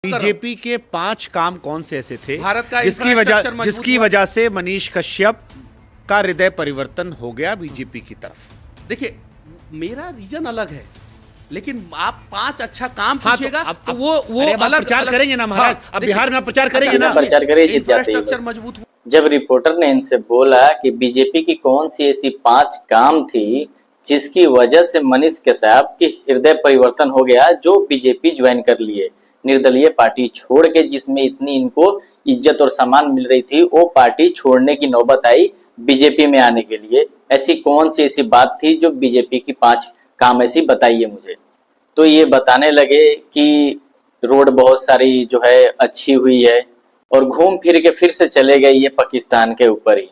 BJP के 5 काम कौन से ऐसे थे भारत का जिसकी वजह से मनीष कश्यप का हृदय परिवर्तन हो गया बीजेपी की तरफ। देखिए, मेरा रीजन अलग है, लेकिन आप 5 अच्छा काम हाँ, पूछिएगा तो वो अलग प्रचार करेंगे ना महाराज। हाँ, अब बिहार में आप प्रचार करेंगे ना, प्रचार करें, जीत जाते हैं। इंफ्रास्ट्रक्चर मजबूत हुआ। जब रिपोर्टर ने इनसे बोला कि बीजेपी की कौन सी ऐसी 5 काम थी जिसकी वजह से मनीष कश्यप की हृदय परिवर्तन हो गया, जो बीजेपी ज्वाइन कर लिए, निर्दलीय पार्टी छोड़ के, जिसमें इतनी इनको इज्जत और सम्मान मिल रही थी, वो पार्टी छोड़ने की नौबत आई बीजेपी में आने के लिए। ऐसी कौन सी ऐसी बात थी जो बीजेपी की 5 काम ऐसी बताइए मुझे। तो ये बताने लगे कि रोड बहुत सारी जो है अच्छी हुई है और घूम फिर के फिर से चले गए ये पाकिस्तान के ऊपर ही।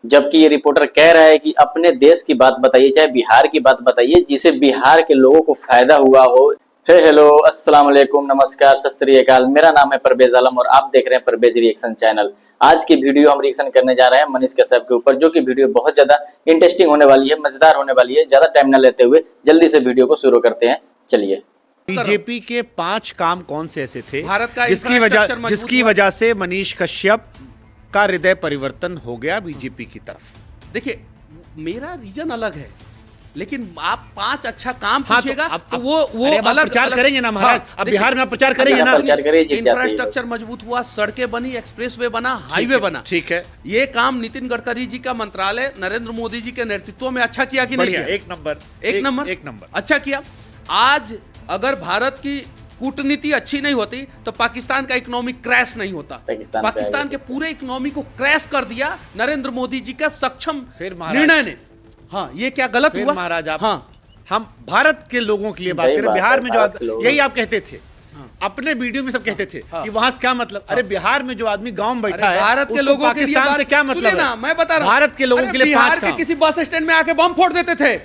जबकि ये रिपोर्टर कह रहा है कि अपने देश की बात बताइए, चाहे बिहार की बात बताइए, जिसे बिहार के लोगों को फायदा हुआ हो। हेलो, अस्सलाम वालेकुम, नमस्कार, सत श्री अकाल। मेरा नाम है परवेज आलम और आप देख रहे हैं परवेज रिएक्शन चैनल। आज की वीडियो हम रिएक्शन करने जा रहे हैं मनीष कश्यप के ऊपर, जो कि वीडियो बहुत ज्यादा इंटरेस्टिंग होने वाली है, मजेदार होने वाली है। ज्यादा टाइम न लेते हुए जल्दी से वीडियो को शुरू करते हैं, चलिए। बीजेपी के 5 काम कौन से ऐसे थे भारत का जिसकी वजह से मनीष कश्यप का हृदय परिवर्तन हो गया बीजेपी की तरफ। देखिए, मेरा रीजन अलग है, लेकिन आप 5 अच्छा काम हाँ, पूछिएगा तो वो अलग प्रचार करेंगे ना महाराज। हाँ, अब बिहार में आप प्रचार करेंगे ना, प्रचार करें, जीत जाते हैं। इंफ्रास्ट्रक्चर मजबूत हुआ, सड़कें बनी, एक्सप्रेसवे बना, हाईवे बना। ठीक है, ये काम नितिन गडकरी जी का मंत्रालय नरेंद्र मोदी जी के नेतृत्व में अच्छा किया कि नहीं किया? एक नंबर अच्छा किया। आज अगर भारत की कूटनीति अच्छी नहीं होती तो पाकिस्तान का इकोनॉमिक क्रैश नहीं होता। पाकिस्तान के पूरे इकोनॉमी को क्रैश कर दिया नरेंद्र मोदी जी का सक्षम निर्णय ने। हाँ, ये क्या गलत हुआ महाराज? आप हाँ, हम भारत के लोगों के लिए बात करें। बिहार में जो यही आप कहते थे, अपने वीडियो में सब कहते थे कि वहां से क्या मतलब। अरे बिहार में जो आदमी गांव में बैठा है, भारत के लोगों के लिए पाकिस्तान से क्या मतलब है? मैं बता रहा हूं, भारत के लोगों के लिए बिहार के किसी बस स्टैंड में आके बम फोड़ देते थे,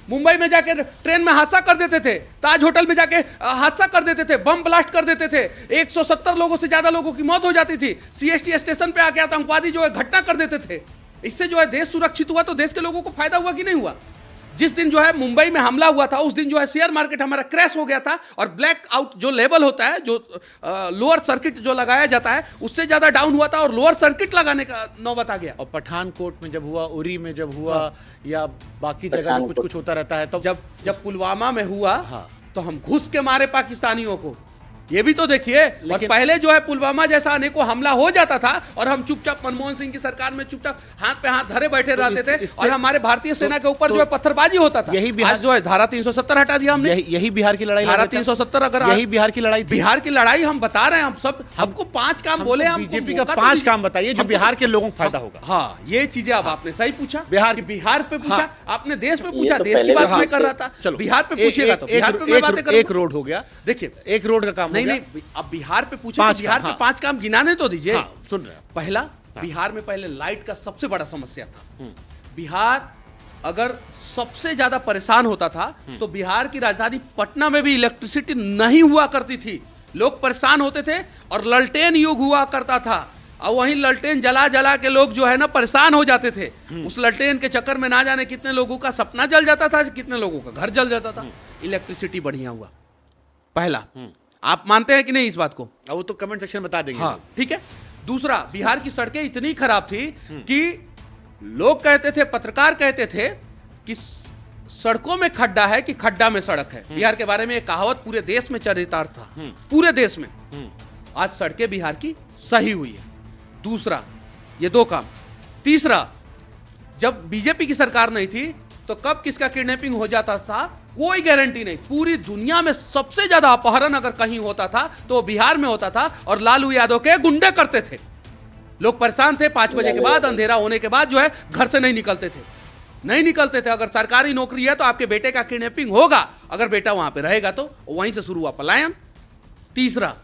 मुंबई में जाके ट्रेन में हादसा कर देते थे, ताज होटल में जाके हादसा कर देते थे, बम ब्लास्ट कर देते थे, 170 लोगों से ज्यादा लोगों की मौत हो जाती थी। सीएसटी स्टेशन पे आके आतंकवादी जो है घटना कर देते थे। इससे जो है देश सुरक्षित हुआ तो देश के लोगों को फायदा हुआ कि नहीं हुआ? जिस दिन जो है मुंबई में हमला हुआ था, उस दिन जो है शेयर मार्केट हमारा क्रैश हो गया था और ब्लैक आउट जो लेवल होता है, जो लोअर सर्किट जो लगाया जाता है, उससे ज्यादा डाउन हुआ था और लोअर सर्किट लगाने का नौबत आ गया। और पठानकोट में जब हुआ, उरी में जब हुआ, या बाकी जगह कुछ कुछ होता रहता है। तो जब पुलवामा में हुआ, हाँ, तो हम घुस के मारे पाकिस्तानियों को। ये भी तो देखिए। और पहले जो है पुलवामा जैसा अनेकों हमला हो जाता था और हम चुपचाप, मनमोहन सिंह की सरकार में चुपचाप हाथ पे हाथ धरे बैठे रहते थे और हमारे भारतीय सेना के ऊपर जो है पत्थरबाजी होता था। यही बिहार जो है धारा 370 हटा दिया हमने। यही बिहार की लड़ाई। धारा 370 अगर यही बिहार की लड़ाई थी। बिहार की लड़ाई हम बता रहे हैं। हम सब हमको 5 काम बोले, हम बीजेपी का 5 काम बताइए जो बिहार के लोगों को फायदा होगा। हाँ, ये चीजें अब आपने सही पूछा। बिहार पे पूछा, आपने देश पे पूछा, तो देश की बात मैं कर रहा था। चलो बिहार पे पूछेगा तो बिहार पे मैं बातें करूंगा। एक रोड हो गया। देखिए, एक रोड का काम नहीं, अब बिहार पे पूछे तो बिहार पे 5 काम गिनाने तो दीजिए। सुन रहे हैं। पहला, बिहार में पहले लाइट का सबसे बड़ा समस्या था। बिहार अगर सबसे ज्यादा परेशान होता था तो बिहार की राजधानी पटना में भी इलेक्ट्रिसिटी नहीं हुआ करती थी। लोग परेशान होते थे और ललटेन युग हुआ करता था और वहीं ललटेन जला जला के लोग जो है ना परेशान हो जाते थे। उस ललटेन के चक्कर में ना जाने कितने लोगों का सपना जल जाता था, कितने लोगों का घर जल जाता था। इलेक्ट्रिसिटी बढ़िया हुआ, पहला। आप मानते हैं कि नहीं इस बात को? वो तो कमेंट सेक्शन में बता देंगे। हाँ, ठीक है। दूसरा, बिहार की सड़कें इतनी खराब थी कि लोग कहते थे, पत्रकार कहते थे कि सड़कों में खड्डा है कि खड्डा में सड़क है। बिहार के बारे में एक कहावत पूरे देश में चरितार्थ था, पूरे देश में। आज सड़कें बिहार की सही हुई है। दूसरा, ये 2 काम। तीसरा, जब बीजेपी की सरकार नहीं थी तो कब किसका किडनैपिंग हो जाता था कोई गारंटी नहीं। पूरी दुनिया में सबसे ज्यादा अपहरण अगर कहीं होता था तो बिहार में होता था और लालू यादव के गुंडे करते थे। लोग परेशान थे, 5 बजे के बाद, अंधेरा होने के बाद जो है घर से नहीं निकलते थे। अगर सरकारी नौकरी है तो आपके बेटे का किडनैपिंग होगा, अगर बेटा वहां पे रहेगा तो। वहीं से शुरू हुआ पलायन। तीसरा,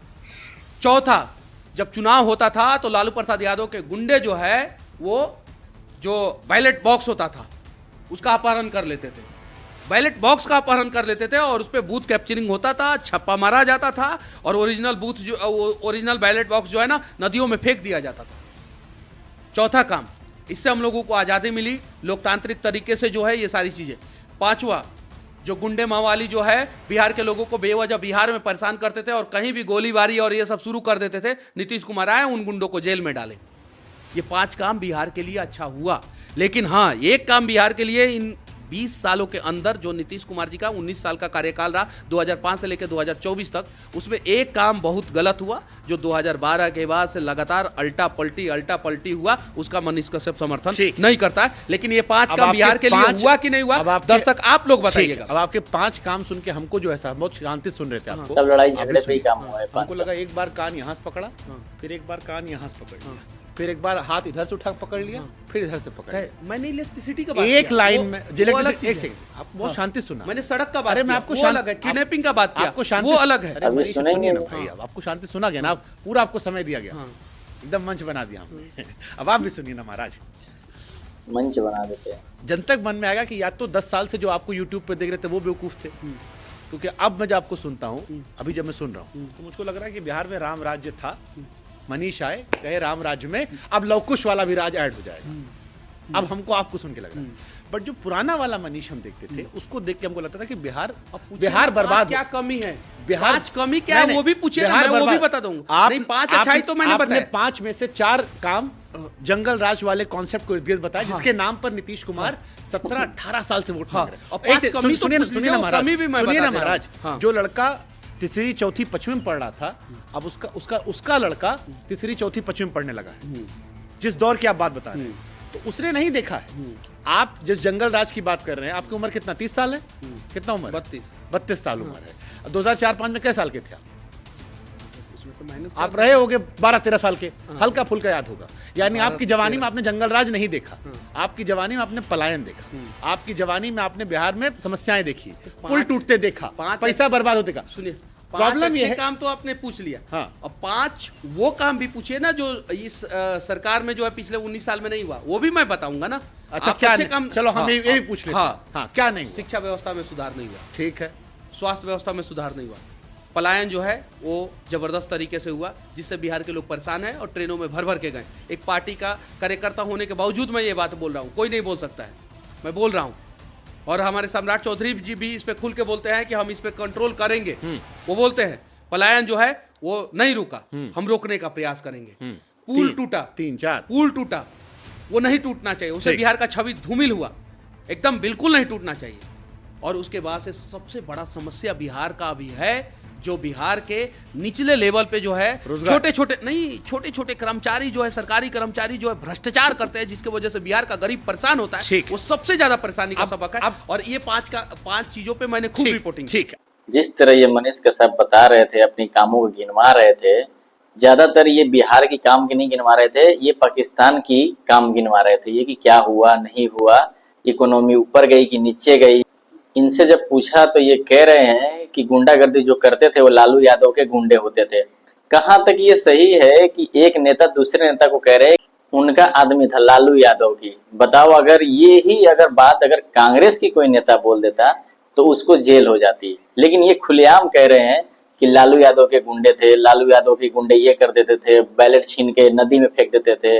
चौथा, जब चुनाव होता था तो लालू प्रसाद यादव के गुंडे जो है वो जो बैलेट बॉक्स होता था उसका अपहरण कर लेते थे। बैलेट बॉक्स का अपहरण कर लेते थे और उस पर बूथ कैप्चरिंग होता था, छप्पा मारा जाता था और ओरिजिनल बैलेट बॉक्स जो है ना नदियों में फेंक दिया जाता था। चौथा काम, इससे हम लोगों को आज़ादी मिली लोकतांत्रिक तरीके से जो है ये सारी चीज़ें। पांचवा, जो गुंडे मावाली जो है बिहार के लोगों को बेवजह बिहार में परेशान करते थे और कहीं भी गोलीबारी और ये सब शुरू कर देते थे, नीतीश कुमार आए उन गुंडों को जेल में डाले। ये 5 काम बिहार के लिए अच्छा हुआ। लेकिन हाँ, एक काम बिहार के लिए इन 20 सालों के अंदर जो नीतीश कुमार जी का 19 साल का कार्यकाल रहा 2005 से लेकर 2024 तक, उसमें एक काम बहुत गलत हुआ जो 2012 के बाद से लगातार अल्टा पलटी हुआ, उसका मनीष कश्यप समर्थन नहीं करता है। लेकिन ये 5 काम बिहार के लिए हुआ कि नहीं हुआ, दर्शक आप लोग बताइएगा। अब आपके 5 काम सुन के हमको जो है बहुत शांति सुन रहे थे आपको, सब लड़ाई झगड़े पे ही काम हुआ है। हमको लगा एक बार कान यहाँ से पकड़ा, फिर एक बार कान यहाँ से पकड़ लिया, फिर एक बार हाथ इधर से उठा पकड़ लिया, फिर इधर से पकड़ लिया। मैंने इलेक्ट्रिसिटी का बात एक लाइन में एक सेकंड, आप बहुत शांति सुना। मैंने सड़क का बात अरे मैं आपको अलग है, किडनैपिंग का बात किया, आपको शांति वो अलग है। अरे सुनेंगे ना भाई, अब आपको शांति सुना गया ना, पूरा आपको समय दिया गया, एकदम मंच बना दिया हमने। अब आप भी सुनिए ना महाराज, मंच बना देते हैं। जनतक मन में आएगा कि या तो 10 साल से जो आपको यूट्यूब पे देख रहे थे वो बेवकूफ थे, क्योंकि अब मैं जब आपको सुनता हूँ, अभी जब मैं सुन रहा हूँ तो मुझको लग रहा है कि बिहार में राम राज्य था, मनीष आए कहे राम राज्य में अब लवकुश वाला भी राज ऐड हो जाएगा। अब हमको आपको सुन के लग रहा है, बट जो पुराना वाला मनीष हम देखते थे उसको देख के हमको लगता था कि बिहार बर्बाद, क्या कमी है, बिहार 5 कमी क्या है वो भी पूछे, मैं वो भी बता दूंगा। नहीं 5 अच्छाई तो मैंने बताया, 5 में से 4 काम जंगल राज वाले कॉन्सेप्ट को इर्द-गिर्द बताया, जिसके नाम पर नीतीश कुमार 17-18 साल से वोट मांग रहे हैं। सुनिए ना महाराज, जो लड़का तीसरी चौथी पश्चिम में पढ़ रहा था, अब उसका लड़का तीसरी चौथी पश्चिम में पढ़ने लगा है, जिस दौर की आप बात बता रहे हैं, तो उसने नहीं देखा है। आप जिस जंगल राज की बात कर रहे हैं, आपकी उम्र कितना 30 साल है, कितना उम्र? 32 साल उम्र है। 2004-5 में कितने साल के थे आप रहे होगे 12-13 साल के, हल्का फुल्का याद होगा। यानी आपकी जवानी में आपने जंगल राज नहीं देखा, आपकी जवानी में आपने पलायन देखा, आपकी जवानी में आपने बिहार में समस्याएं देखी, पुल टूटते देखा, पैसा बर्बाद होते देखा। सुनिए, प्रॉब्लम ये है, काम तो आपने पूछ लिया, हाँ। अब 5 वो काम भी पूछिए ना जो इस सरकार में जो है पिछले 19 साल में नहीं हुआ, वो भी मैं बताऊंगा ना। अच्छा क्या काम, चलो हम ये भी पूछ लेते हैं। हाँ, क्या नहीं? शिक्षा व्यवस्था में सुधार नहीं हुआ, ठीक है। स्वास्थ्य व्यवस्था में सुधार नहीं हुआ, पलायन जो है वो जबरदस्त तरीके से हुआ, जिससे बिहार के लोग परेशान हैं और ट्रेनों में भर के गए। एक पार्टी का कार्यकर्ता होने के बावजूद मैं ये बात बोल रहा हूँ, कोई नहीं बोल सकता है, मैं बोल रहा हूँ। और हमारे सम्राट चौधरी जी भी इस पे खुल के बोलते हैं कि हम इस पे कंट्रोल करेंगे। वो बोलते हैं पलायन जो है वो नहीं रुका, हम रोकने का प्रयास करेंगे। पुल टूटा, 3-4 पुल टूटा, वो नहीं टूटना चाहिए, उससे बिहार का छवि धूमिल हुआ, एकदम बिल्कुल नहीं टूटना चाहिए। और उसके बाद से सबसे बड़ा समस्या बिहार का अभी है, जो बिहार के निचले लेवल पे जो है छोटे छोटे कर्मचारी जो है, सरकारी कर्मचारी जो है भ्रष्टाचार करते हैं, जिसकी वजह से बिहार का गरीब परेशान होता है। वो सबसे ज्यादा परेशानी का सबक है। और ये 5 चीजों पे मैंने खूब रिपोर्टिंग। ठीक है, जिस तरह ये मनीष कश्यप बता रहे थे, अपनी कामों को गिनवा रहे थे, ज्यादातर ये बिहार की काम की नहीं गिनवा रहे थे, ये पाकिस्तान की काम गिनवा रहे थे। ये कि क्या हुआ नहीं हुआ, इकोनॉमी ऊपर गई कि नीचे गई। इनसे जब पूछा तो ये कह रहे हैं कि गुंडागर्दी जो करते थे वो लालू यादव के गुंडे होते थे। कहाँ तक ये सही है कि एक नेता दूसरे नेता को कह रहे हैं उनका आदमी था लालू यादव की? बताओ, अगर ये ही बात अगर कांग्रेस की कोई नेता बोल देता तो उसको जेल हो जाती। लेकिन ये खुलेआम कह रहे हैं कि लालू यादव के गुंडे थे, लालू यादव के गुंडे ये कर देते थे, बैलेट छीन के नदी में फेंक देते थे,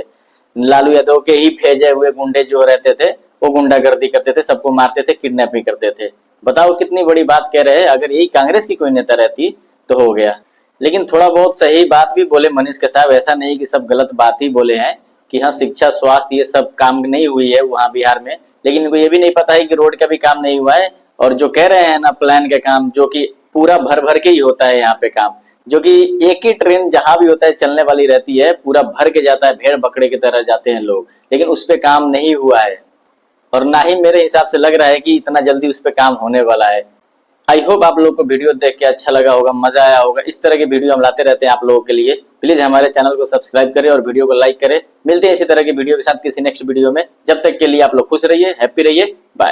लालू यादव के ही भेजे हुए गुंडे जो रहते थे वो गुंडागर्दी करते थे, सबको मारते थे, किडनैपिंग करते थे। बताओ कितनी बड़ी बात कह रहे हैं। अगर यही कांग्रेस की कोई नेता रहती तो हो गया। लेकिन थोड़ा बहुत सही बात भी बोले मनीष कश्यप, ऐसा नहीं कि सब गलत बात ही बोले हैं कि हाँ शिक्षा स्वास्थ्य ये सब काम नहीं हुई है वहाँ बिहार में। लेकिन इनको ये भी नहीं पता है कि रोड का भी काम नहीं हुआ है। और जो कह रहे हैं ना प्लान के काम, जो कि पूरा भर के ही होता है यहाँ पे काम, जो कि एक ही ट्रेन जहां भी होता है चलने वाली रहती है, पूरा भर के जाता है, भेड़ बकरे की तरह जाते हैं लोग, लेकिन उस पे काम नहीं हुआ है। और ना ही मेरे हिसाब से लग रहा है कि इतना जल्दी उस पे काम होने वाला है। आई होप आप लोग को वीडियो देख के अच्छा लगा होगा, मजा आया होगा। इस तरह की वीडियो हम लाते रहते हैं आप लोगों के लिए। प्लीज हमारे चैनल को सब्सक्राइब करें और वीडियो को लाइक करें। मिलते हैं इसी तरह की वीडियो के साथ किसी नेक्स्ट वीडियो में। जब तक के लिए आप लोग खुश रहिए, हैप्पी रहिए, बाय।